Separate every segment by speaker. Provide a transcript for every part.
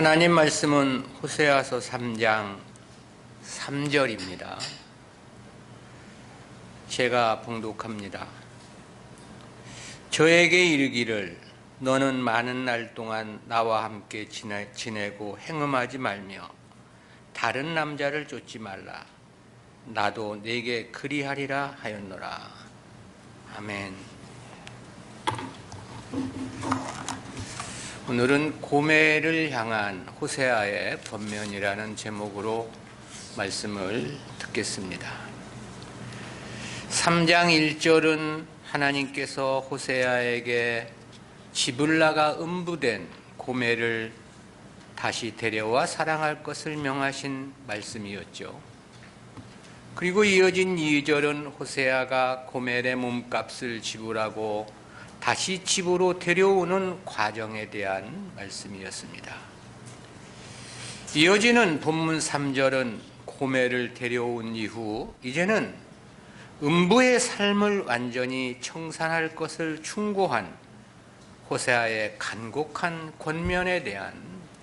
Speaker 1: 하나님 말씀은 호세아서 3장 3절입니다. 제가 봉독합니다. 저에게 이르기를 너는 많은 날 동안 나와 함께 지내고 행음하지 말며 다른 남자를 쫓지 말라. 나도 네게 그리하리라 하였노라. 아멘. 오늘은 고멜을 향한 호세아의 번면이라는 제목으로 말씀을 듣겠습니다. 3장 1절은 하나님께서 호세아에게 지불라가 음부된 고멜을 다시 데려와 사랑할 것을 명하신 말씀이었죠. 그리고 이어진 2절은 호세아가 고멜의 몸값을 지불하고 다시 집으로 데려오는 과정에 대한 말씀이었습니다. 이어지는 본문 3절은 고멜을 데려온 이후 이제는 음부의 삶을 완전히 청산할 것을 충고한 호세아의 간곡한 권면에 대한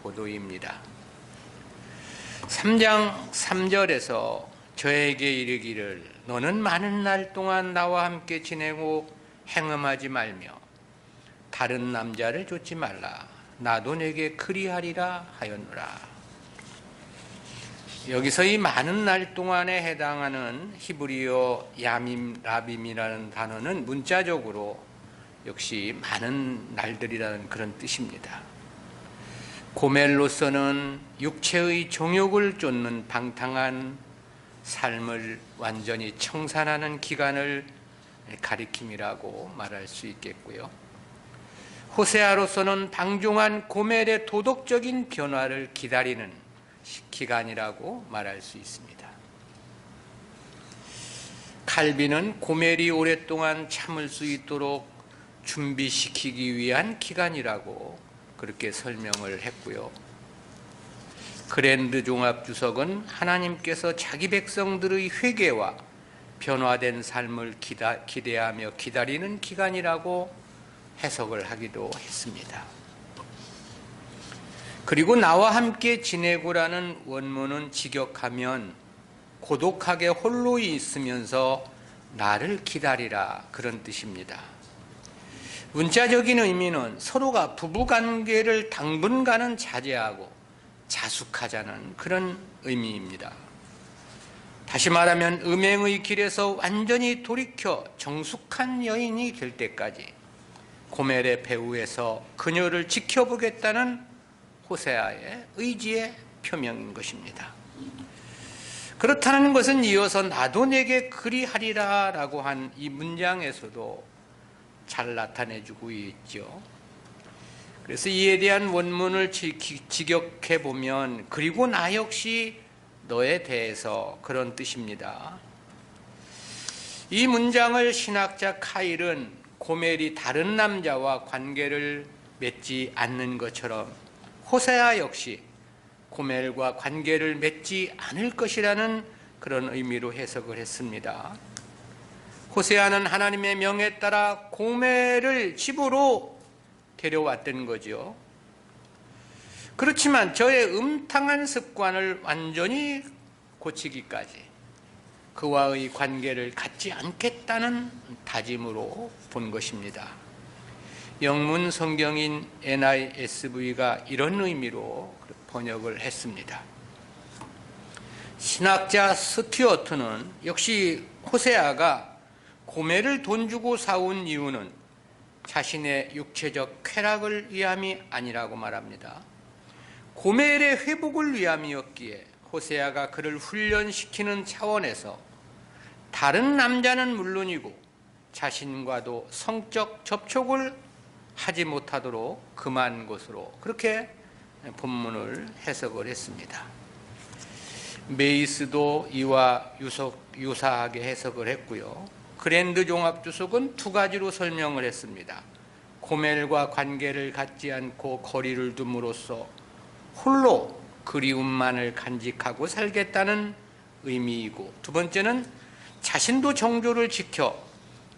Speaker 1: 보도입니다. 3장 3절에서 저에게 이르기를 너는 많은 날 동안 나와 함께 지내고 행음하지 말며 다른 남자를 쫓지 말라. 나도 내게 그리하리라 하였노라. 여기서 이 많은 날 동안에 해당하는 히브리어 야밈 라빔이라는 단어는 문자적으로 역시 많은 날들이라는 그런 뜻입니다. 고멜로서는 육체의 정욕을 쫓는 방탕한 삶을 완전히 청산하는 기간을 가리킴이라고 말할 수 있겠고요. 호세아로서는 방종한 고멜의 도덕적인 변화를 기다리는 기간이라고 말할 수 있습니다. 칼빈은 고멜이 오랫동안 참을 수 있도록 준비시키기 위한 기간이라고 그렇게 설명을 했고요. 그랜드 종합주석은 하나님께서 자기 백성들의 회개와 변화된 삶을 기대하며 기다리는 기간이라고 해석을 하기도 했습니다. 그리고 나와 함께 지내고라는 원문은 직역하면 고독하게 홀로 있으면서 나를 기다리라 그런 뜻입니다. 문자적인 의미는 서로가 부부관계를 당분간은 자제하고 자숙하자는 그런 의미입니다. 다시 말하면 음행의 길에서 완전히 돌이켜 정숙한 여인이 될 때까지 고멜의 배후에서 그녀를 지켜보겠다는 호세아의 의지의 표명인 것입니다. 그렇다는 것은 이어서 나도 내게 그리하리라 라고 한 이 문장에서도 잘 나타내주고 있죠. 그래서 이에 대한 원문을 직역해 보면 그리고 나 역시 너에 대해서 그런 뜻입니다. 이 문장을 신학자 카일은 고멜이 다른 남자와 관계를 맺지 않는 것처럼 호세아 역시 고멜과 관계를 맺지 않을 것이라는 그런 의미로 해석을 했습니다. 호세아는 하나님의 명에 따라 고멜을 집으로 데려왔던 거죠. 그렇지만 저의 음탕한 습관을 완전히 고치기까지 그와의 관계를 갖지 않겠다는 다짐으로 본 것입니다. 영문 성경인 NISV가 이런 의미로 번역을 했습니다. 신학자 스튜어트는 역시 호세아가 고멜을 돈 주고 사온 이유는 자신의 육체적 쾌락을 위함이 아니라고 말합니다. 고멜의 회복을 위함이었기에 호세아가 그를 훈련시키는 차원에서 다른 남자는 물론이고 자신과도 성적 접촉을 하지 못하도록 금한 것으로 그렇게 본문을 해석을 했습니다. 메이스도 이와 유사하게 해석을 했고요. 그랜드 종합주석은 두 가지로 설명을 했습니다. 고멜과 관계를 갖지 않고 거리를 둠으로써 홀로 그리움만을 간직하고 살겠다는 의미이고, 두 번째는 자신도 정조를 지켜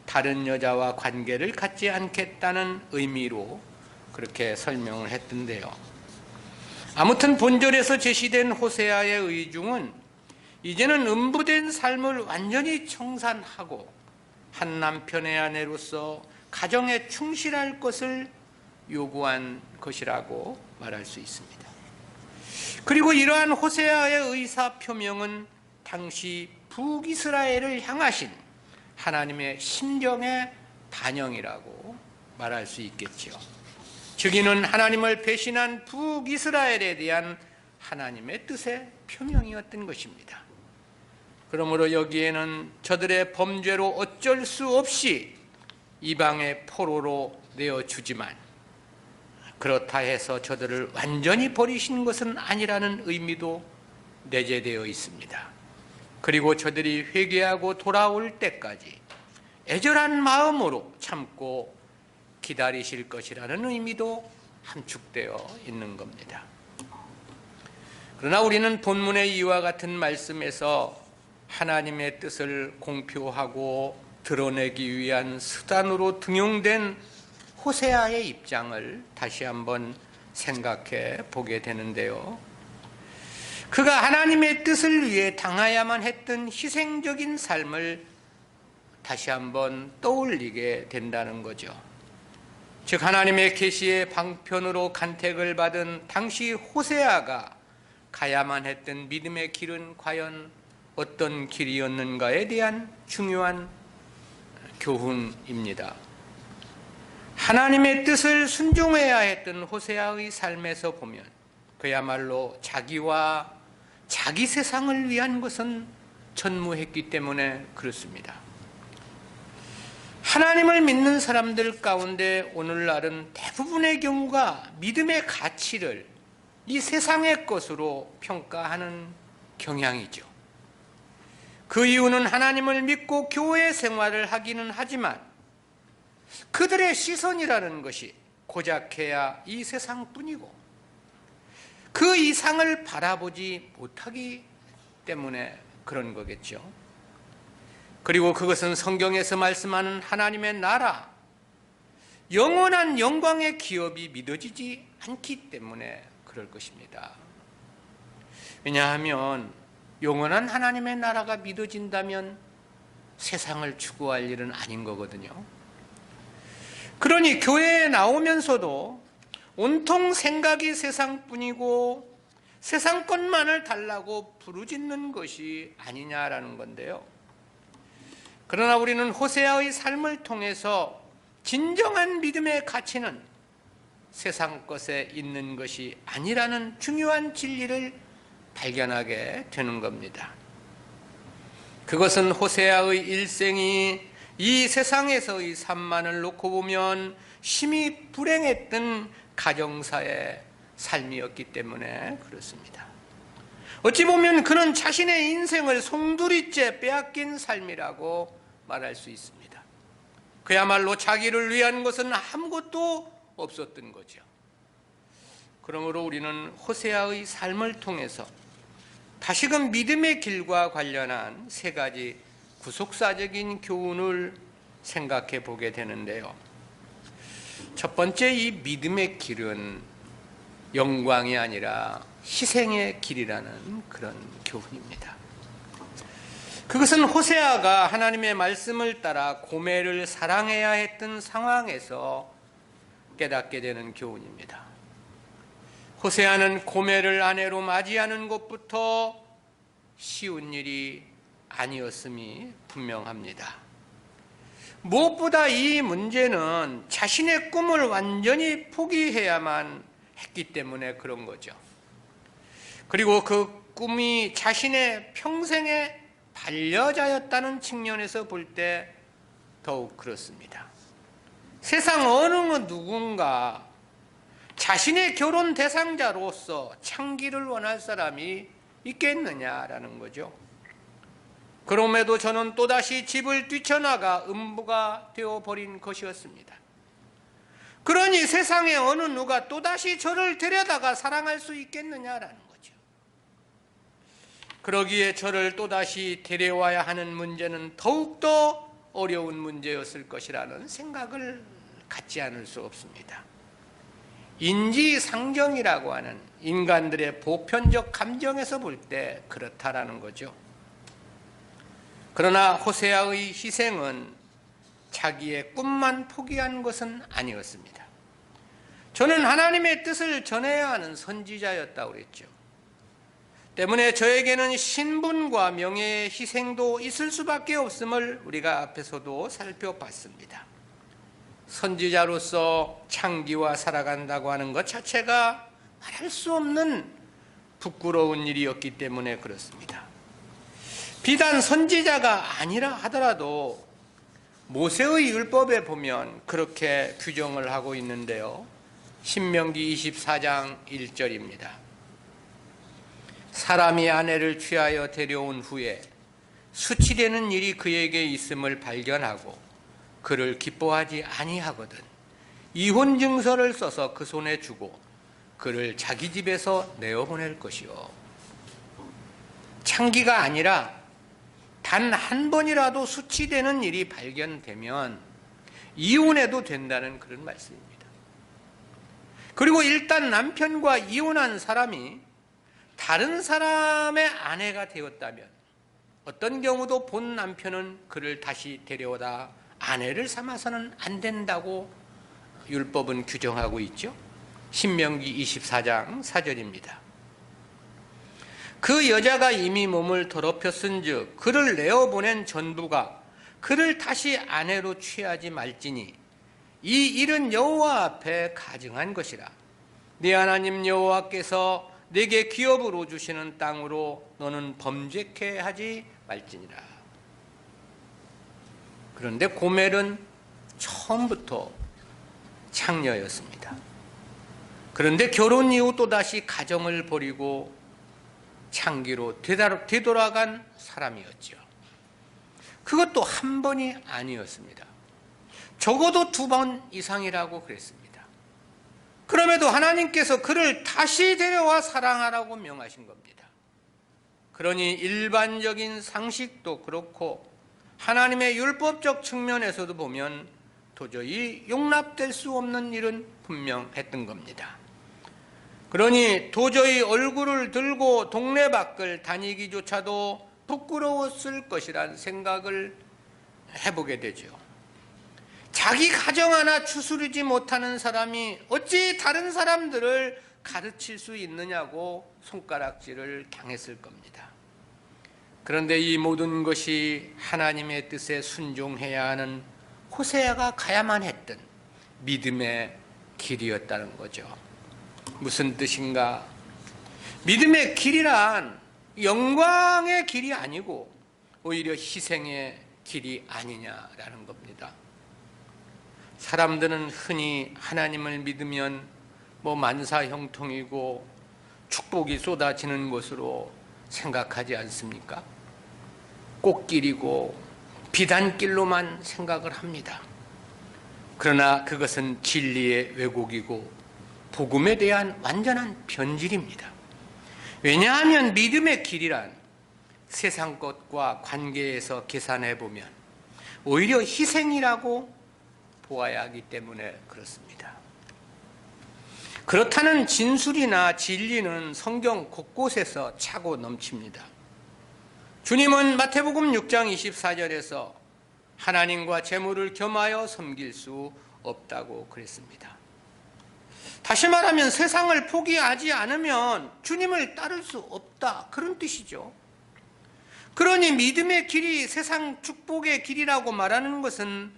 Speaker 1: 다른 여자와 관계를 갖지 않겠다는 의미로 그렇게 설명을 했던데요. 아무튼 본절에서 제시된 호세아의 의중은 이제는 음부된 삶을 완전히 청산하고 한 남편의 아내로서 가정에 충실할 것을 요구한 것이라고 말할 수 있습니다. 그리고 이러한 호세아의 의사 표명은 당시 북이스라엘을 향하신 하나님의 심정의 반영이라고 말할 수 있겠죠. 즉 이는 하나님을 배신한 북이스라엘에 대한 하나님의 뜻의 표명이었던 것입니다. 그러므로 여기에는 저들의 범죄로 어쩔 수 없이 이방의 포로로 내어주지만 그렇다 해서 저들을 완전히 버리신 것은 아니라는 의미도 내재되어 있습니다. 그리고 저들이 회개하고 돌아올 때까지 애절한 마음으로 참고 기다리실 것이라는 의미도 함축되어 있는 겁니다. 그러나 우리는 본문의 이와 같은 말씀에서 하나님의 뜻을 공표하고 드러내기 위한 수단으로 등용된 호세아의 입장을 다시 한번 생각해 보게 되는데요. 그가 하나님의 뜻을 위해 당하야만 했던 희생적인 삶을 다시 한번 떠올리게 된다는 거죠. 즉 하나님의 계시의 방편으로 간택을 받은 당시 호세아가 가야만 했던 믿음의 길은 과연 어떤 길이었는가에 대한 중요한 교훈입니다. 하나님의 뜻을 순종해야 했던 호세아의 삶에서 보면 그야말로 자기와 자기 세상을 위한 것은 전무했기 때문에 그렇습니다. 하나님을 믿는 사람들 가운데 오늘날은 대부분의 경우가 믿음의 가치를 이 세상의 것으로 평가하는 경향이죠. 그 이유는 하나님을 믿고 교회 생활을 하기는 하지만 그들의 시선이라는 것이 고작해야 이 세상뿐이고 그 이상을 바라보지 못하기 때문에 그런 거겠죠. 그리고 그것은 성경에서 말씀하는 하나님의 나라, 영원한 영광의 기업이 믿어지지 않기 때문에 그럴 것입니다. 왜냐하면 영원한 하나님의 나라가 믿어진다면 세상을 추구할 일은 아닌 거거든요. 그러니 교회에 나오면서도 온통 생각이 세상뿐이고 세상 것만을 달라고 부르짖는 것이 아니냐라는 건데요. 그러나 우리는 호세아의 삶을 통해서 진정한 믿음의 가치는 세상 것에 있는 것이 아니라는 중요한 진리를 발견하게 되는 겁니다. 그것은 호세아의 일생이 이 세상에서의 삶만을 놓고 보면 심히 불행했던 가정사의 삶이었기 때문에 그렇습니다. 어찌 보면 그는 자신의 인생을 송두리째 빼앗긴 삶이라고 말할 수 있습니다. 그야말로 자기를 위한 것은 아무것도 없었던 거죠. 그러므로 우리는 호세아의 삶을 통해서 다시금 믿음의 길과 관련한 세 가지 구속사적인 교훈을 생각해 보게 되는데요. 첫 번째, 이 믿음의 길은 영광이 아니라 희생의 길이라는 그런 교훈입니다. 그것은 호세아가 하나님의 말씀을 따라 고멜을 사랑해야 했던 상황에서 깨닫게 되는 교훈입니다. 호세아는 고멜을 아내로 맞이하는 것부터 쉬운 일이 아니었음이 분명합니다. 무엇보다 이 문제는 자신의 꿈을 완전히 포기해야만 했기 때문에 그런 거죠. 그리고 그 꿈이 자신의 평생의 반려자였다는 측면에서 볼 때 더욱 그렇습니다. 세상 어느 누군가 자신의 결혼 대상자로서 창기를 원할 사람이 있겠느냐라는 거죠. 그럼에도 저는 또다시 집을 뛰쳐나가 음부가 되어버린 것이었습니다. 그러니 세상에 어느 누가 또다시 저를 데려다가 사랑할 수 있겠느냐라는 거죠. 그러기에 저를 또다시 데려와야 하는 문제는 더욱더 어려운 문제였을 것이라는 생각을 갖지 않을 수 없습니다. 인지상정이라고 하는 인간들의 보편적 감정에서 볼 때 그렇다라는 거죠. 그러나 호세아의 희생은 자기의 꿈만 포기한 것은 아니었습니다. 저는 하나님의 뜻을 전해야 하는 선지자였다고 그랬죠. 때문에 저에게는 신분과 명예의 희생도 있을 수밖에 없음을 우리가 앞에서도 살펴봤습니다. 선지자로서 창기와 살아간다고 하는 것 자체가 말할 수 없는 부끄러운 일이었기 때문에 그렇습니다. 비단 선지자가 아니라 하더라도 모세의 율법에 보면 그렇게 규정을 하고 있는데요. 신명기 24장 1절입니다. 사람이 아내를 취하여 데려온 후에 수치되는 일이 그에게 있음을 발견하고 그를 기뻐하지 아니하거든 이혼 증서를 써서 그 손에 주고 그를 자기 집에서 내어보낼 것이요. 창기가 아니라 단 한 번이라도 수치되는 일이 발견되면 이혼해도 된다는 그런 말씀입니다. 그리고 일단 남편과 이혼한 사람이 다른 사람의 아내가 되었다면 어떤 경우도 본 남편은 그를 다시 데려오다 아내를 삼아서는 안 된다고 율법은 규정하고 있죠. 신명기 24장 4절입니다. 그 여자가 이미 몸을 더럽혔은즉 그를 내어보낸 전부가 그를 다시 아내로 취하지 말지니 이 일은 여호와 앞에 가증한 것이라. 네 하나님 여호와께서 내게 기업으로 주시는 땅으로 너는 범죄케 하지 말지니라. 그런데 고멜은 처음부터 창녀였습니다. 그런데 결혼 이후 또다시 가정을 버리고 창기로 되돌아간 사람이었죠. 그것도 한 번이 아니었습니다. 적어도 2번 이상이라고 그랬습니다. 그럼에도 하나님께서 그를 다시 데려와 사랑하라고 명하신 겁니다. 그러니 일반적인 상식도 그렇고 하나님의 율법적 측면에서도 보면 도저히 용납될 수 없는 일은 분명했던 겁니다. 그러니 도저히 얼굴을 들고 동네 밖을 다니기조차도 부끄러웠을 것이란 생각을 해보게 되죠. 자기 가정 하나 추스르지 못하는 사람이 어찌 다른 사람들을 가르칠 수 있느냐고 손가락질을 당했을 겁니다. 그런데 이 모든 것이 하나님의 뜻에 순종해야 하는 호세아가 가야만 했던 믿음의 길이었다는 거죠. 무슨 뜻인가? 믿음의 길이란 영광의 길이 아니고 오히려 희생의 길이 아니냐라는 겁니다. 사람들은 흔히 하나님을 믿으면 만사형통이고 축복이 쏟아지는 것으로 생각하지 않습니까? 꽃길이고 비단길로만 생각을 합니다. 그러나 그것은 진리의 왜곡이고 복음에 대한 완전한 변질입니다. 왜냐하면 믿음의 길이란 세상 것과 관계에서 계산해 보면 오히려 희생이라고 보아야 하기 때문에 그렇습니다. 그렇다는 진술이나 진리는 성경 곳곳에서 차고 넘칩니다. 주님은 마태복음 6장 24절에서 하나님과 재물을 겸하여 섬길 수 없다고 그랬습니다. 다시 말하면 세상을 포기하지 않으면 주님을 따를 수 없다, 그런 뜻이죠. 그러니 믿음의 길이 세상 축복의 길이라고 말하는 것은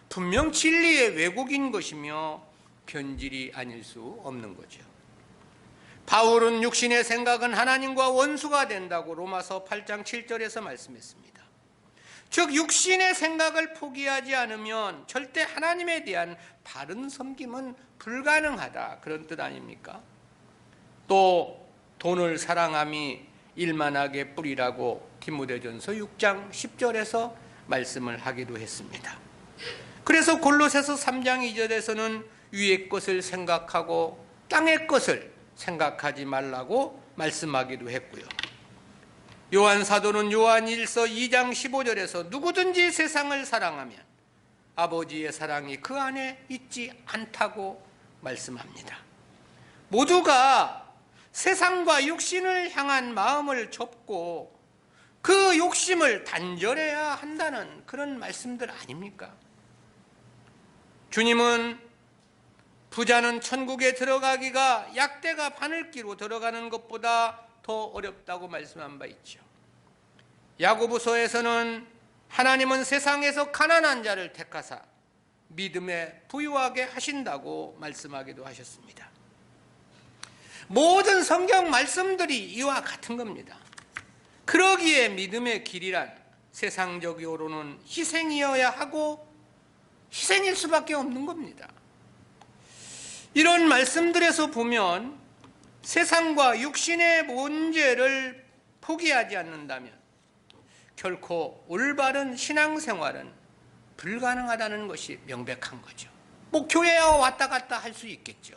Speaker 1: 분명 진리의 왜곡인 것이며 변질이 아닐 수 없는 거죠. 바울은 육신의 생각은 하나님과 원수가 된다고 로마서 8장 7절에서 말씀했습니다. 즉 육신의 생각을 포기하지 않으면 절대 하나님에 대한 바른 섬김은 불가능하다, 그런 뜻 아닙니까? 또 돈을 사랑함이 일만하게 뿌리라고 디모데전서 6장 10절에서 말씀을 하기도 했습니다. 그래서 골로새서 3장 2절에서는 위의 것을 생각하고 땅의 것을 생각하지 말라고 말씀하기도 했고요. 요한 사도는 요한 1서 2장 15절에서 누구든지 세상을 사랑하면 아버지의 사랑이 그 안에 있지 않다고 말씀합니다. 모두가 세상과 육신을 향한 마음을 접고 그 욕심을 단절해야 한다는 그런 말씀들 아닙니까? 주님은 부자는 천국에 들어가기가 약대가 바늘기로 들어가는 것보다 더 어렵다고 말씀한 바 있죠. 야고보서에서는 하나님은 세상에서 가난한 자를 택하사 믿음에 부유하게 하신다고 말씀하기도 하셨습니다. 모든 성경 말씀들이 이와 같은 겁니다. 그러기에 믿음의 길이란 세상적으로는 희생이어야 하고 희생일 수밖에 없는 겁니다. 이런 말씀들에서 보면 세상과 육신의 문제를 포기하지 않는다면 결코 올바른 신앙생활은 불가능하다는 것이 명백한 거죠. 뭐 교회에 왔다 갔다 할 수 있겠죠.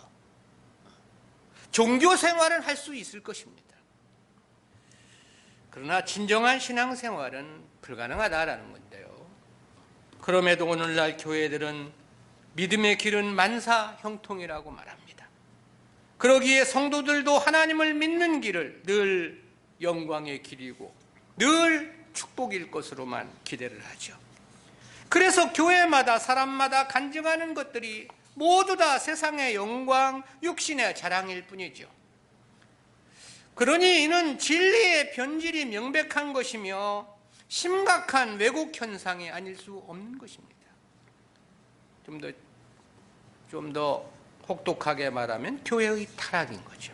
Speaker 1: 종교생활은 할 수 있을 것입니다. 그러나 진정한 신앙생활은 불가능하다라는 건데요. 그럼에도 오늘날 교회들은 믿음의 길은 만사 형통이라고 말합니다. 그러기에 성도들도 하나님을 믿는 길을 늘 영광의 길이고 늘 축복일 것으로만 기대를 하죠. 그래서 교회마다 사람마다 간증하는 것들이 모두 다 세상의 영광, 육신의 자랑일 뿐이죠. 그러니 이는 진리의 변질이 명백한 것이며 심각한 왜곡 현상이 아닐 수 없는 것입니다. 좀 더 혹독하게 말하면 교회의 타락인 거죠.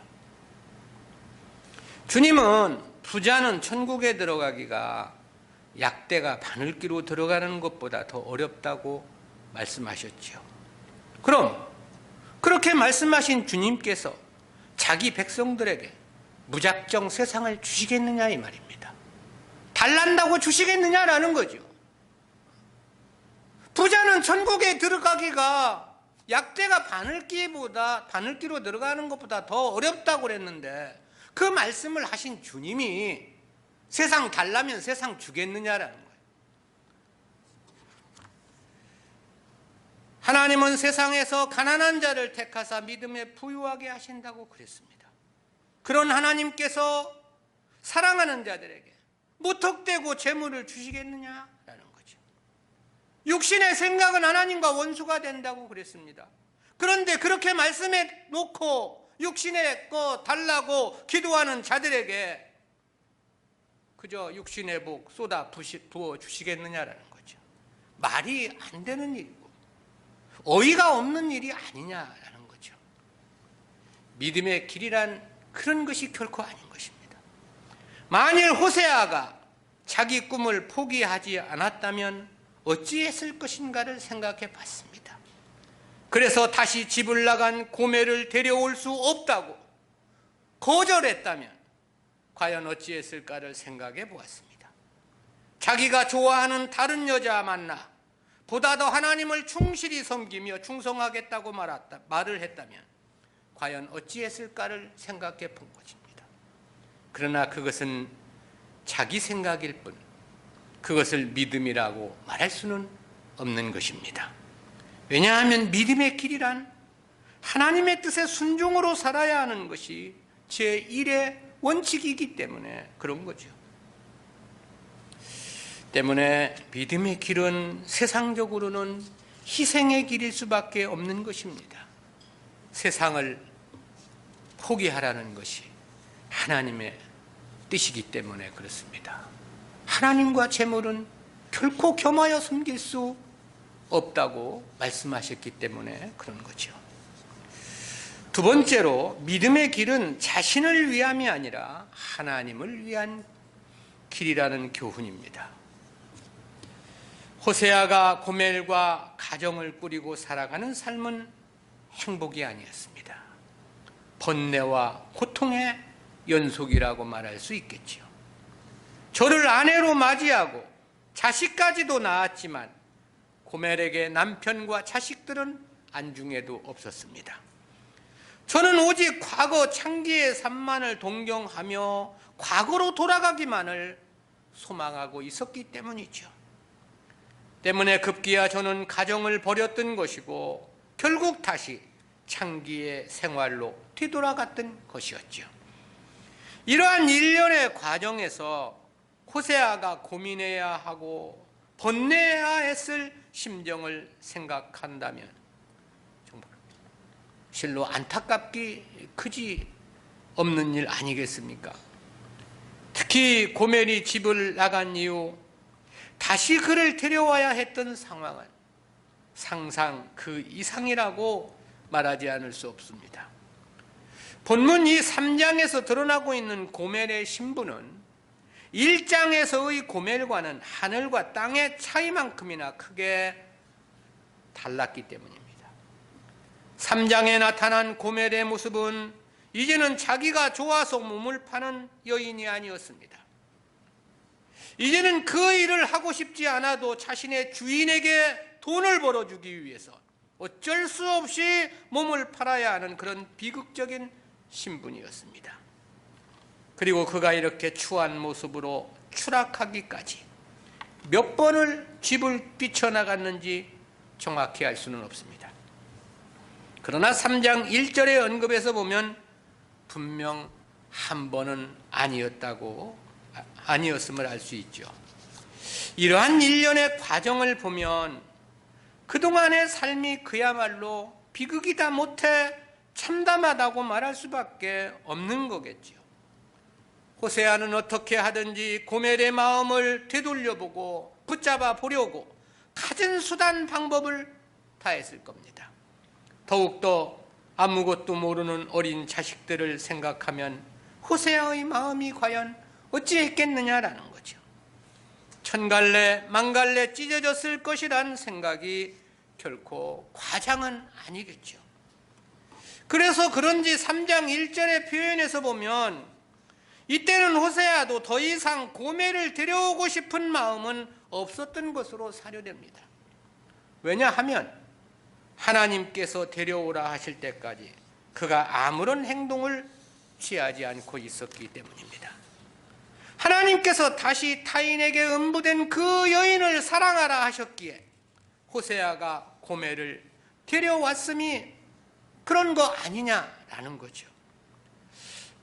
Speaker 1: 주님은 부자는 천국에 들어가기가 약대가 바늘기로 들어가는 것보다 더 어렵다고 말씀하셨죠. 그럼 그렇게 말씀하신 주님께서 자기 백성들에게 무작정 세상을 주시겠느냐 이 말입니다. 달란다고 주시겠느냐라는 거죠. 부자는 천국에 들어가기가 약대가 바늘기로 들어가는 것보다 더 어렵다고 그랬는데 그 말씀을 하신 주님이 세상 달라면 세상 주겠느냐라는 거예요. 하나님은 세상에서 가난한 자를 택하사 믿음에 부유하게 하신다고 그랬습니다. 그런 하나님께서 사랑하는 자들에게 무턱대고 재물을 주시겠느냐라는 거죠. 육신의 생각은 하나님과 원수가 된다고 그랬습니다. 그런데 그렇게 말씀해 놓고 육신의 거 달라고 기도하는 자들에게 그저 육신의 복 쏟아 부어 주시겠느냐라는 거죠. 말이 안 되는 일이고 어이가 없는 일이 아니냐라는 거죠. 믿음의 길이란 그런 것이 결코 아닌 것입니다. 만일 호세아가 자기 꿈을 포기하지 않았다면 어찌했을 것인가를 생각해 봤습니다. 그래서 다시 집을 나간 고멜을 데려올 수 없다고 거절했다면 과연 어찌했을까를 생각해 보았습니다. 자기가 좋아하는 다른 여자 만나 보다 더 하나님을 충실히 섬기며 충성하겠다고 말을 했다면 과연 어찌했을까를 생각해 본 것입니다. 그러나 그것은 자기 생각일 뿐 그것을 믿음이라고 말할 수는 없는 것입니다. 왜냐하면 믿음의 길이란 하나님의 뜻에 순종으로 살아야 하는 것이 제1의 원칙이기 때문에 그런 거죠. 때문에 믿음의 길은 세상적으로는 희생의 길일 수밖에 없는 것입니다. 세상을 포기하라는 것이 하나님의 뜻이기 때문에 그렇습니다. 하나님과 재물은 결코 겸하여 섬길 수 없다고 말씀하셨기 때문에 그런 거죠. 두 번째로 믿음의 길은 자신을 위함이 아니라 하나님을 위한 길이라는 교훈입니다. 호세아가 고멜과 가정을 꾸리고 살아가는 삶은 행복이 아니었습니다. 번뇌와 고통의 연속이라고 말할 수 있겠죠. 저를 아내로 맞이하고 자식까지도 낳았지만 고멜에게 남편과 자식들은 안중에도 없었습니다. 저는 오직 과거 창기의 삶만을 동경하며 과거로 돌아가기만을 소망하고 있었기 때문이죠. 때문에 급기야 저는 가정을 버렸던 것이고 결국 다시 창기의 생활로 되돌아갔던 것이었죠. 이러한 일련의 과정에서 호세아가 고민해야 하고 번뇌해야 했을 심정을 생각한다면 정말 실로 안타깝기 그지 없는 일 아니겠습니까? 특히 고멜이 집을 나간 이후 다시 그를 데려와야 했던 상황은 상상 그 이상이라고 말하지 않을 수 없습니다. 본문 이 3장에서 드러나고 있는 고멜의 신분은 1장에서의 고멜과는 하늘과 땅의 차이만큼이나 크게 달랐기 때문입니다. 3장에 나타난 고멜의 모습은 이제는 자기가 좋아서 몸을 파는 여인이 아니었습니다. 이제는 그 일을 하고 싶지 않아도 자신의 주인에게 돈을 벌어주기 위해서 어쩔 수 없이 몸을 팔아야 하는 그런 비극적인 신분이었습니다. 그리고 그가 이렇게 추한 모습으로 추락하기까지 몇 번을 집을 뛰쳐나갔는지 정확히 알 수는 없습니다. 그러나 3장 1절의 언급에서 보면 분명 한 번은 아니었음을 알 수 있죠. 이러한 일련의 과정을 보면 그동안의 삶이 그야말로 비극이다 못해 참담하다고 말할 수밖에 없는 거겠죠. 호세아는 어떻게 하든지 고멜의 마음을 되돌려보고 붙잡아 보려고 갖은 수단 방법을 다했을 겁니다. 더욱더 아무것도 모르는 어린 자식들을 생각하면 호세아의 마음이 과연 어찌했겠느냐라는 거죠. 천갈래 만갈래 찢어졌을 것이란 생각이 결코 과장은 아니겠죠. 그래서 그런지 3장 1절의 표현에서 보면 이때는 호세아도 더 이상 고멜을 데려오고 싶은 마음은 없었던 것으로 사료됩니다. 왜냐하면 하나님께서 데려오라 하실 때까지 그가 아무런 행동을 취하지 않고 있었기 때문입니다. 하나님께서 다시 타인에게 음부된 그 여인을 사랑하라 하셨기에 호세아가 고멜을 데려왔음이 그런 거 아니냐라는 거죠.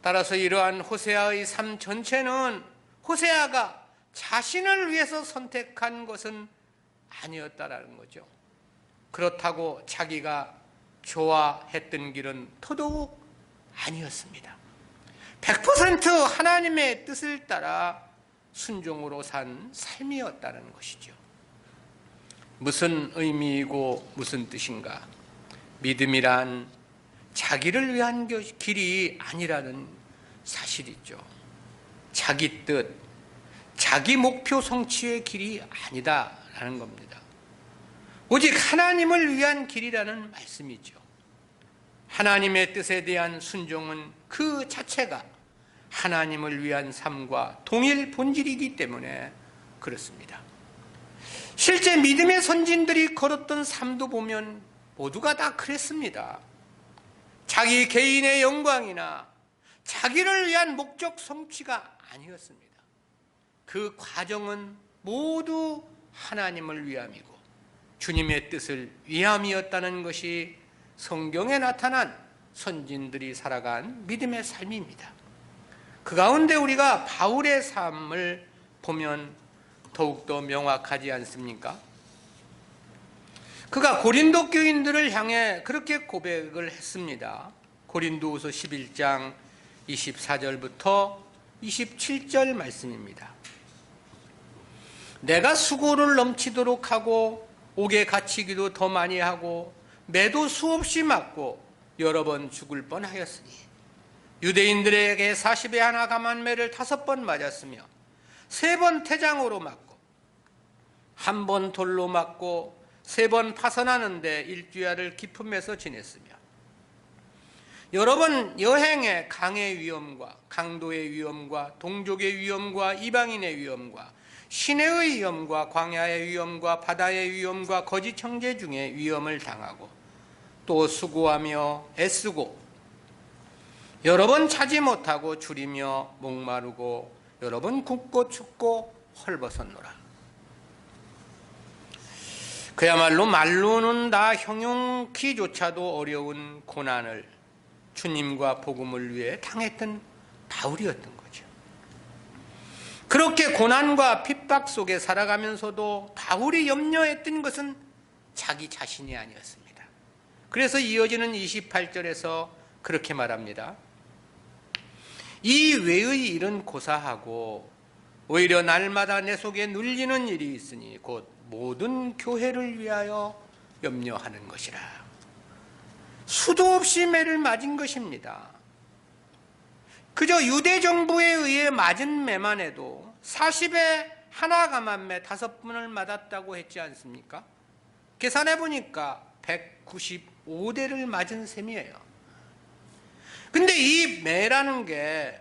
Speaker 1: 따라서 이러한 호세아의 삶 전체는 호세아가 자신을 위해서 선택한 것은 아니었다라는 거죠. 그렇다고 자기가 좋아했던 길은 더더욱 아니었습니다. 100% 하나님의 뜻을 따라 순종으로 산 삶이었다는 것이죠. 무슨 의미이고 무슨 뜻인가? 믿음이란 자기를 위한 길이 아니라는 사실이죠. 자기 뜻, 자기 목표 성취의 길이 아니다라는 겁니다. 오직 하나님을 위한 길이라는 말씀이죠. 하나님의 뜻에 대한 순종은 그 자체가 하나님을 위한 삶과 동일 본질이기 때문에 그렇습니다. 실제 믿음의 선진들이 걸었던 삶도 보면 모두가 다 그랬습니다. 자기 개인의 영광이나 자기를 위한 목적 성취가 아니었습니다. 그 과정은 모두 하나님을 위함이고 주님의 뜻을 위함이었다는 것이 성경에 나타난 선진들이 살아간 믿음의 삶입니다. 그 가운데 우리가 바울의 삶을 보면 더욱더 명확하지 않습니까? 그가 고린도 교인들을 향해 그렇게 고백을 했습니다. 고린도후서 11장 24절부터 27절 말씀입니다. 내가 수고를 넘치도록 하고 옥에 갇히기도 더 많이 하고 매도 수없이 맞고 여러 번 죽을 뻔하였으니 유대인들에게 40에 하나 감한매를 5번 맞았으며 3번 태장으로 맞고 1번 돌로 맞고 3번 파선하는데 일주야를 깊음에서 지냈으며 여러 번 여행에 강의 위험과 강도의 위험과 동족의 위험과 이방인의 위험과 시내의 위험과 광야의 위험과 바다의 위험과 거짓 형제 중에 위험을 당하고 또 수고하며 애쓰고 여러 번 차지 못하고 줄이며 목마르고 여러 번 굶고 춥고 헐벗었노라. 그야말로 말로는 다 형용키조차도 어려운 고난을 주님과 복음을 위해 당했던 바울이었던 거죠. 그렇게 고난과 핍박 속에 살아가면서도 바울이 염려했던 것은 자기 자신이 아니었습니다. 그래서 이어지는 28절에서 그렇게 말합니다. 이 외의 일은 고사하고 오히려 날마다 내 속에 눌리는 일이 있으니 곧 모든 교회를 위하여 염려하는 것이라. 수도 없이 매를 맞은 것입니다. 그저 유대 정부에 의해 맞은 매만 해도 40에 하나 감한매 5번을 맞았다고 했지 않습니까? 계산해 보니까 195대를 맞은 셈이에요. 근데 이 매라는 게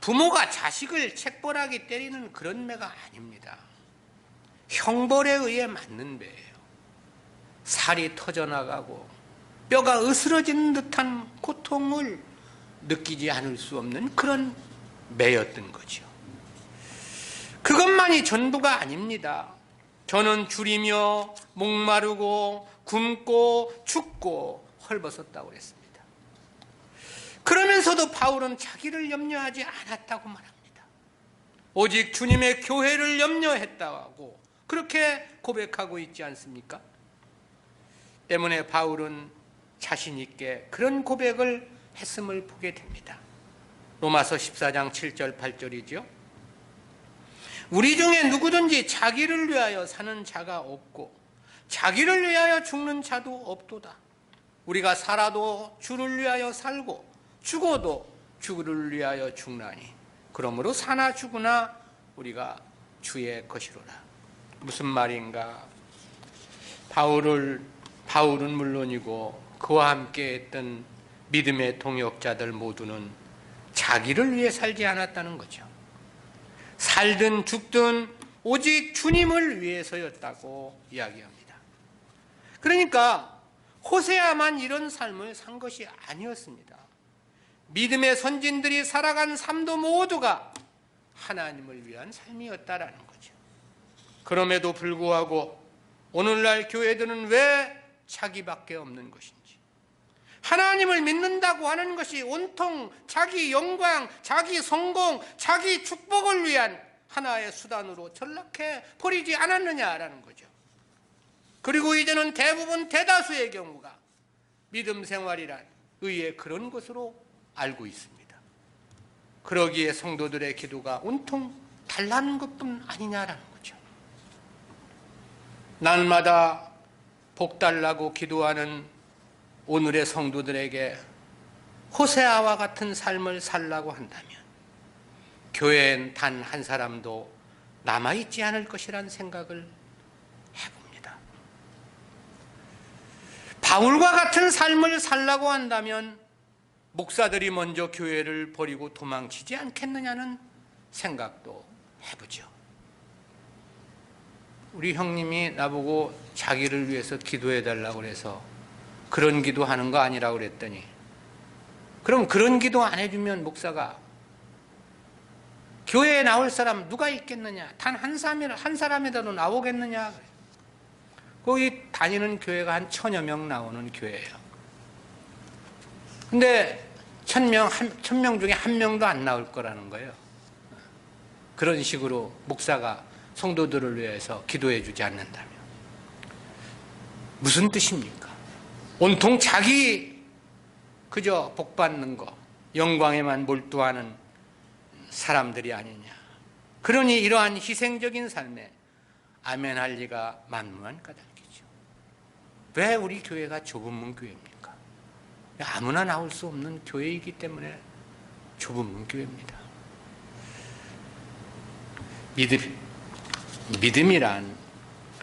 Speaker 1: 부모가 자식을 책벌하게 때리는 그런 매가 아닙니다. 형벌에 의해 맞는 매예요. 살이 터져나가고 뼈가 으스러지는 듯한 고통을 느끼지 않을 수 없는 그런 매였던 거죠. 그것만이 전부가 아닙니다. 저는 줄이며 목마르고 굶고 춥고 헐벗었다고 했습니다. 그러면서도 바울은 자기를 염려하지 않았다고 말합니다. 오직 주님의 교회를 염려했다고 그렇게 고백하고 있지 않습니까? 때문에 바울은 자신 있게 그런 고백을 했음을 보게 됩니다. 로마서 14장 7절 8절이죠. 우리 중에 누구든지 자기를 위하여 사는 자가 없고 자기를 위하여 죽는 자도 없도다. 우리가 살아도 주를 위하여 살고 죽어도 주를 위하여 죽나니 그러므로 사나 죽으나 우리가 주의 것이로라. 무슨 말인가? 바울은 물론이고 그와 함께 했던 믿음의 동역자들 모두는 자기를 위해 살지 않았다는 거죠. 살든 죽든 오직 주님을 위해서였다고 이야기합니다. 그러니까 호세아만 이런 삶을 산 것이 아니었습니다. 믿음의 선진들이 살아간 삶도 모두가 하나님을 위한 삶이었다라는 거죠. 그럼에도 불구하고 오늘날 교회들은 왜 자기밖에 없는 것인지, 하나님을 믿는다고 하는 것이 온통 자기 영광, 자기 성공, 자기 축복을 위한 하나의 수단으로 전락해 버리지 않았느냐라는 거죠. 그리고 이제는 대부분 대다수의 경우가 믿음 생활이란 의의 그런 것으로 알고 있습니다. 그러기에 성도들의 기도가 온통 달라는 것뿐 아니냐라는 거죠. 날마다 복 달라고 기도하는 오늘의 성도들에게 호세아와 같은 삶을 살라고 한다면 교회엔 단 한 사람도 남아있지 않을 것이라는 생각을 해봅니다. 바울과 같은 삶을 살라고 한다면 목사들이 먼저 교회를 버리고 도망치지 않겠느냐는 생각도 해보죠. 우리 형님이 나보고 자기를 위해서 기도해달라고 그래서 그런 기도하는 거 아니라고 그랬더니, 그럼 그런 기도 안 해주면 목사가 교회에 나올 사람 누가 있겠느냐? 단 한 사람이라도 나오겠느냐? 거기 다니는 교회가 한 1000여 명 나오는 교회예요. 근데 1000명 중에 한 명도 안 나올 거라는 거예요. 그런 식으로 목사가 성도들을 위해서 기도해 주지 않는다면 무슨 뜻입니까? 온통 자기 그저 복받는 거, 영광에만 몰두하는 사람들이 아니냐. 그러니 이러한 희생적인 삶에 아멘할 리가 만무한 까닭이죠. 왜 우리 교회가 좁은 문 교회입니까? 아무나 나올 수 없는 교회이기 때문에 좁은 문 교회입니다. 믿음이란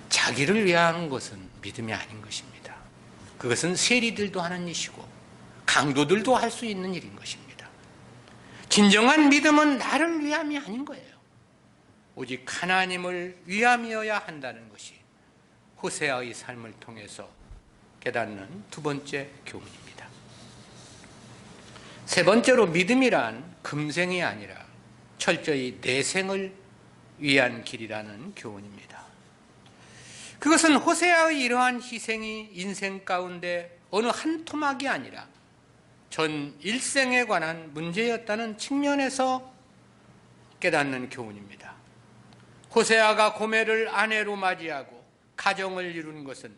Speaker 1: 자기를 위한 것은 믿음이 아닌 것입니다. 그것은 세리들도 하는 일이고 강도들도 할 수 있는 일인 것입니다. 진정한 믿음은 나를 위함이 아닌 거예요. 오직 하나님을 위함이어야 한다는 것이 호세아의 삶을 통해서 깨닫는 두 번째 교훈입니다. 세 번째로 믿음이란 금생이 아니라 철저히 내생을 위한 길이라는 교훈입니다. 그것은 호세아의 이러한 희생이 인생 가운데 어느 한 토막이 아니라 전 일생에 관한 문제였다는 측면에서 깨닫는 교훈입니다. 호세아가 고멜을 아내로 맞이하고 가정을 이룬 것은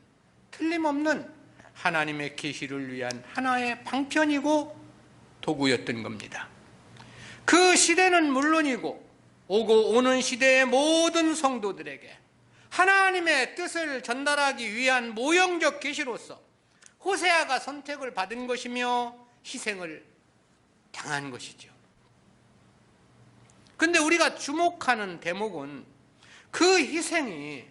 Speaker 1: 틀림없는 하나님의 계시를 위한 하나의 방편이고 도구였던 겁니다. 그 시대는 물론이고 오고 오는 시대의 모든 성도들에게 하나님의 뜻을 전달하기 위한 모형적 계시로서 호세아가 선택을 받은 것이며 희생을 당한 것이죠. 그런데 우리가 주목하는 대목은 그 희생이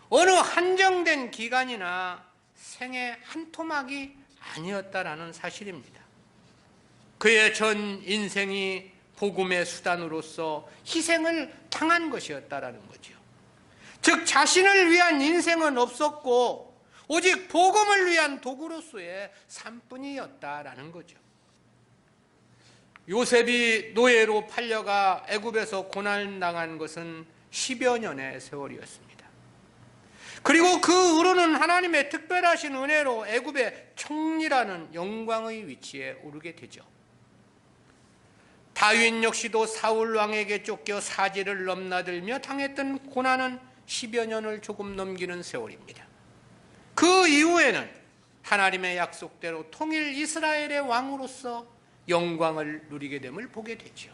Speaker 1: 어느 한정된 기간이나 생의 한 토막이 아니었다라는 사실입니다. 그의 전 인생이 복음의 수단으로서 희생을 당한 것이었다라는 거죠. 즉 자신을 위한 인생은 없었고 오직 복음을 위한 도구로서의 삶뿐이었다라는 거죠. 요셉이 노예로 팔려가 애굽에서 고난을 당한 것은 10여 년의 세월이었습니다. 그리고 그 후로는 하나님의 특별하신 은혜로 애굽의 총리라는 영광의 위치에 오르게 되죠. 다윗 역시도 사울 왕에게 쫓겨 사지를 넘나들며 당했던 고난은 10여 년을 조금 넘기는 세월입니다. 그 이후에는 하나님의 약속대로 통일 이스라엘의 왕으로서 영광을 누리게 됨을 보게 되죠.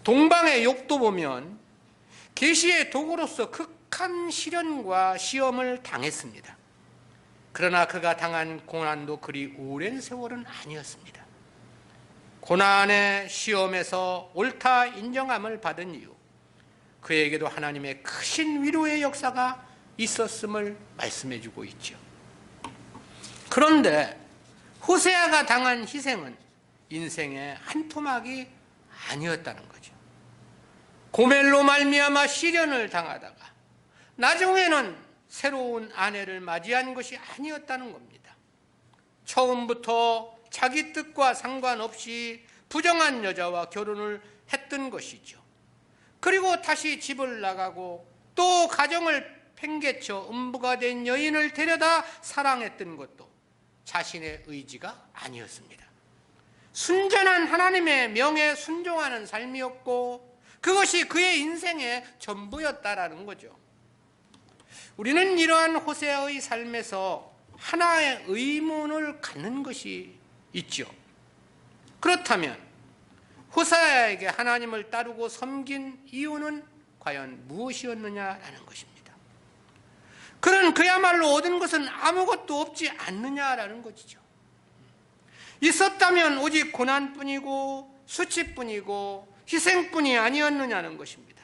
Speaker 1: 동방의 욥도 보면 계시의 도구로서 극한 시련과 시험을 당했습니다. 그러나 그가 당한 고난도 그리 오랜 세월은 아니었습니다. 고난의 시험에서 옳다 인정함을 받은 이후 그에게도 하나님의 크신 위로의 역사가 있었음을 말씀해 주고 있죠. 그런데 호세아가 당한 희생은 인생의 한 토막이 아니었다는 거죠. 고멜로 말미암아 시련을 당하다가 나중에는 새로운 아내를 맞이한 것이 아니었다는 겁니다. 처음부터 자기 뜻과 상관없이 부정한 여자와 결혼을 했던 것이죠. 그리고 다시 집을 나가고 또 가정을 팽개쳐 음부가 된 여인을 데려다 사랑했던 것도 자신의 의지가 아니었습니다. 순전한 하나님의 명에 순종하는 삶이었고 그것이 그의 인생의 전부였다라는 거죠. 우리는 이러한 호세아의 삶에서 하나의 의문을 갖는 것이 있죠. 그렇다면 호세아에게 하나님을 따르고 섬긴 이유는 과연 무엇이었느냐라는 것입니다. 그는 그야말로 얻은 것은 아무것도 없지 않느냐라는 것이죠. 있었다면 오직 고난뿐이고 수치뿐이고 희생뿐이 아니었느냐는 것입니다.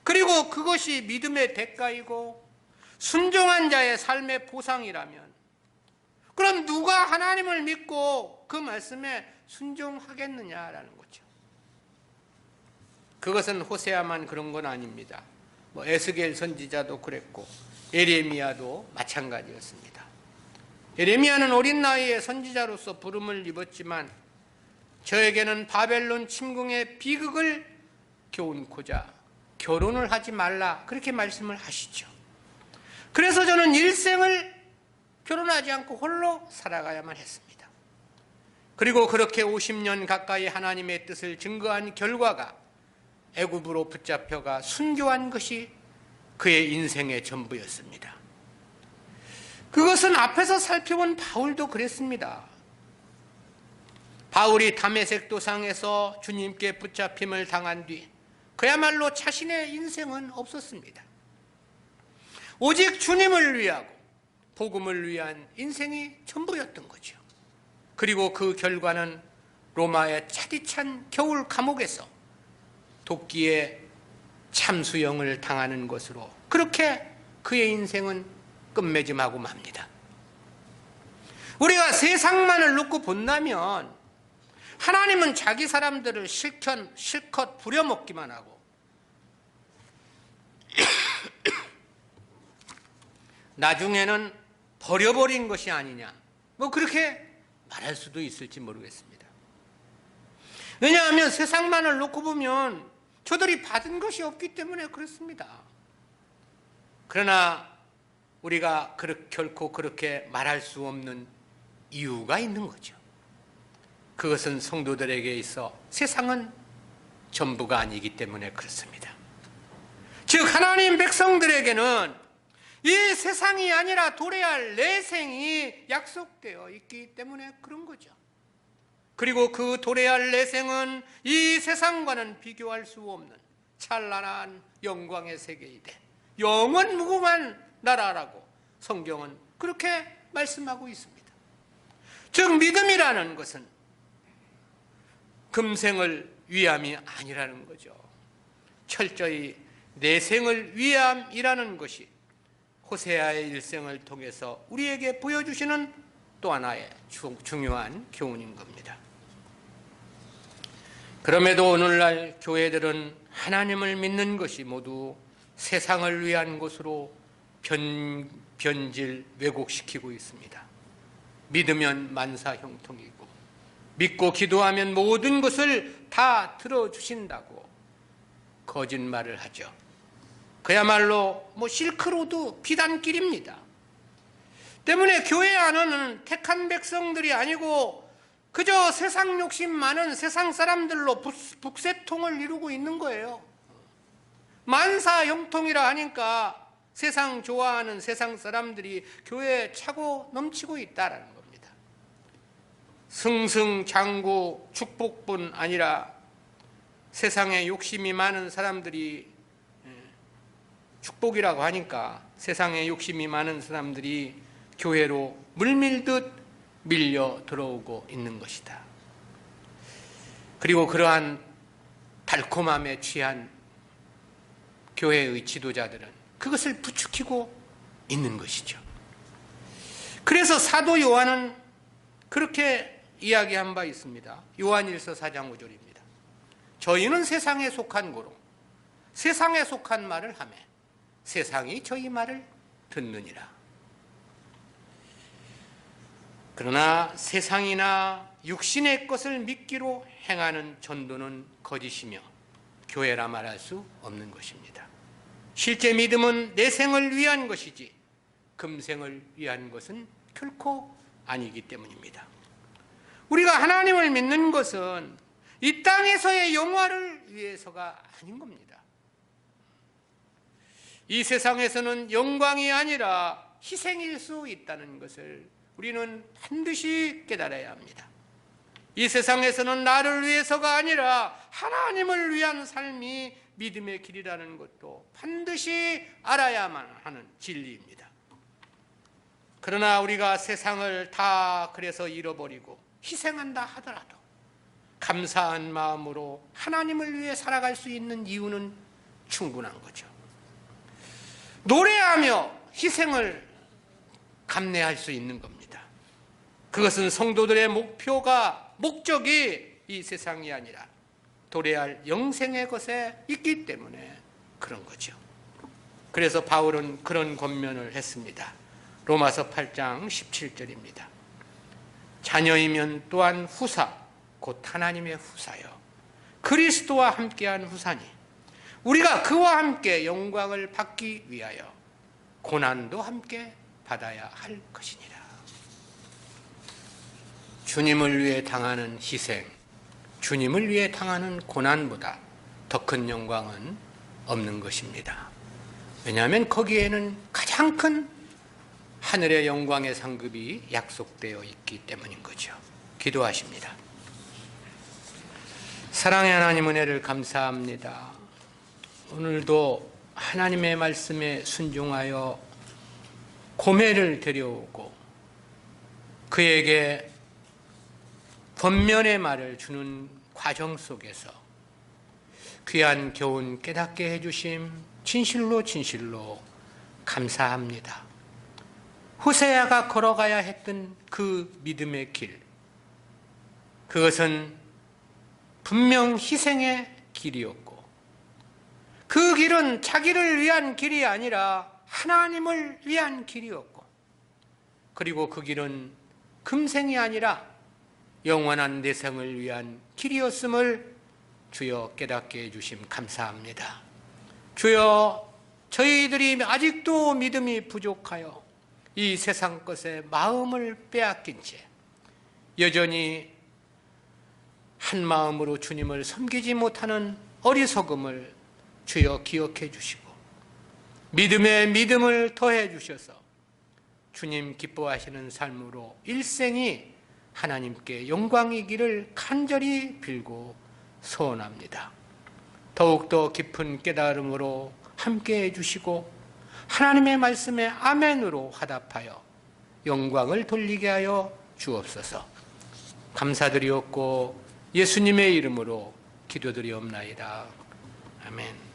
Speaker 1: 그리고 그것이 믿음의 대가이고 순종한 자의 삶의 보상이라면 그럼 누가 하나님을 믿고 그 말씀에 순종하겠느냐라는 거죠. 그것은 호세아만 그런 건 아닙니다. 에스겔 선지자도 그랬고 예레미야도 마찬가지였습니다. 예레미야는 어린 나이에 선지자로서 부름을 입었지만 저에게는 바벨론 침공의 비극을 교훈코자 결혼을 하지 말라 그렇게 말씀을 하시죠. 그래서 저는 일생을 결혼하지 않고 홀로 살아가야만 했습니다. 그리고 그렇게 50년 가까이 하나님의 뜻을 증거한 결과가 애굽으로 붙잡혀가 순교한 것이 그의 인생의 전부였습니다. 그것은 앞에서 살펴본 바울도 그랬습니다. 바울이 다메섹 도상에서 주님께 붙잡힘을 당한 뒤 그야말로 자신의 인생은 없었습니다. 오직 주님을 위하고 복음을 위한 인생이 전부였던 거죠. 그리고 그 결과는 로마의 차디찬 겨울 감옥에서 도끼에 참수형을 당하는 것으로 그렇게 그의 인생은 끝맺음하고 맙니다. 우리가 세상만을 놓고 본다면 하나님은 자기 사람들을 실컷 부려먹기만 하고 나중에는 버려버린 것이 아니냐 그렇게 말할 수도 있을지 모르겠습니다. 왜냐하면 세상만을 놓고 보면 저들이 받은 것이 없기 때문에 그렇습니다. 그러나 우리가 결코 그렇게 말할 수 없는 이유가 있는 거죠. 그것은 성도들에게 있어 세상은 전부가 아니기 때문에 그렇습니다. 즉 하나님 백성들에게는 이 세상이 아니라 도래할 내생이 약속되어 있기 때문에 그런 거죠. 그리고 그 도래할 내생은 이 세상과는 비교할 수 없는 찬란한 영광의 세계이되 영원 무궁한 나라라고 성경은 그렇게 말씀하고 있습니다. 즉 믿음이라는 것은 금생을 위함이 아니라는 거죠. 철저히 내생을 위함이라는 것이 호세아의 일생을 통해서 우리에게 보여주시는 또 하나의 중요한 교훈인 겁니다. 그럼에도 오늘날 교회들은 하나님을 믿는 것이 모두 세상을 위한 것으로 변질 왜곡시키고 있습니다. 믿으면 만사형통이고 믿고 기도하면 모든 것을 다 들어주신다고 거짓말을 하죠. 그야말로 실크로드 비단길입니다. 때문에 교회 안에는 택한 백성들이 아니고 그저 세상 욕심 많은 세상 사람들로 북새통을 이루고 있는 거예요. 만사형통이라 하니까 세상 좋아하는 세상 사람들이 교회에 차고 넘치고 있다는 겁니다. 승승장구 축복뿐 아니라 세상에 욕심이 많은 사람들이 축복이라고 하니까 세상에 욕심이 많은 사람들이 교회로 물밀듯 밀려 들어오고 있는 것이다. 그리고 그러한 달콤함에 취한 교회의 지도자들은 그것을 부추기고 있는 것이죠. 그래서 사도 요한은 그렇게 이야기한 바 있습니다. 요한일서 4장 5절입니다. 저희는 세상에 속한 고로 세상에 속한 말을 하며 세상이 저희 말을 듣느니라. 그러나 세상이나 육신의 것을 믿기로 행하는 전도는 거짓이며 교회라 말할 수 없는 것입니다. 실제 믿음은 내생을 위한 것이지 금생을 위한 것은 결코 아니기 때문입니다. 우리가 하나님을 믿는 것은 이 땅에서의 영화를 위해서가 아닌 겁니다. 이 세상에서는 영광이 아니라 희생일 수 있다는 것을 우리는 반드시 깨달아야 합니다. 이 세상에서는 나를 위해서가 아니라 하나님을 위한 삶이 믿음의 길이라는 것도 반드시 알아야만 하는 진리입니다. 그러나 우리가 세상을 다 그래서 잃어버리고 희생한다 하더라도 감사한 마음으로 하나님을 위해 살아갈 수 있는 이유는 충분한 거죠. 노래하며 희생을 감내할 수 있는 겁니다. 그것은 성도들의 목적이 이 세상이 아니라 도래할 영생의 것에 있기 때문에 그런 거죠. 그래서 바울은 그런 권면을 했습니다. 로마서 8장 17절입니다. 자녀이면 또한 후사, 곧 하나님의 후사여 그리스도와 함께한 후사니 우리가 그와 함께 영광을 받기 위하여 고난도 함께 받아야 할 것이니라. 주님을 위해 당하는 희생, 주님을 위해 당하는 고난보다 더 큰 영광은 없는 것입니다. 왜냐하면 거기에는 가장 큰 하늘의 영광의 상급이 약속되어 있기 때문인 거죠. 기도하십니다. 사랑의 하나님 은혜를 감사합니다. 오늘도 하나님의 말씀에 순종하여 고매를 데려오고 그에게 권면의 말을 주는 과정 속에서 귀한 교훈 깨닫게 해주심 진실로 감사합니다. 호세아가 걸어가야 했던 그 믿음의 길, 그것은 분명 희생의 길이었고 그 길은 자기를 위한 길이 아니라 하나님을 위한 길이었고 그리고 그 길은 금생이 아니라 영원한 내생을 위한 길이었음을 주여 깨닫게 해주심 감사합니다. 주여 저희들이 아직도 믿음이 부족하여 이 세상 것에 마음을 빼앗긴 채 여전히 한 마음으로 주님을 섬기지 못하는 어리석음을 주여 기억해 주시고 믿음에 믿음을 더해 주셔서 주님 기뻐하시는 삶으로 일생이 하나님께 영광이기를 간절히 빌고 소원합니다. 더욱더 깊은 깨달음으로 함께 해주시고 하나님의 말씀에 아멘으로 화답하여 영광을 돌리게 하여 주옵소서. 감사드리옵고 예수님의 이름으로 기도드리옵나이다. 아멘.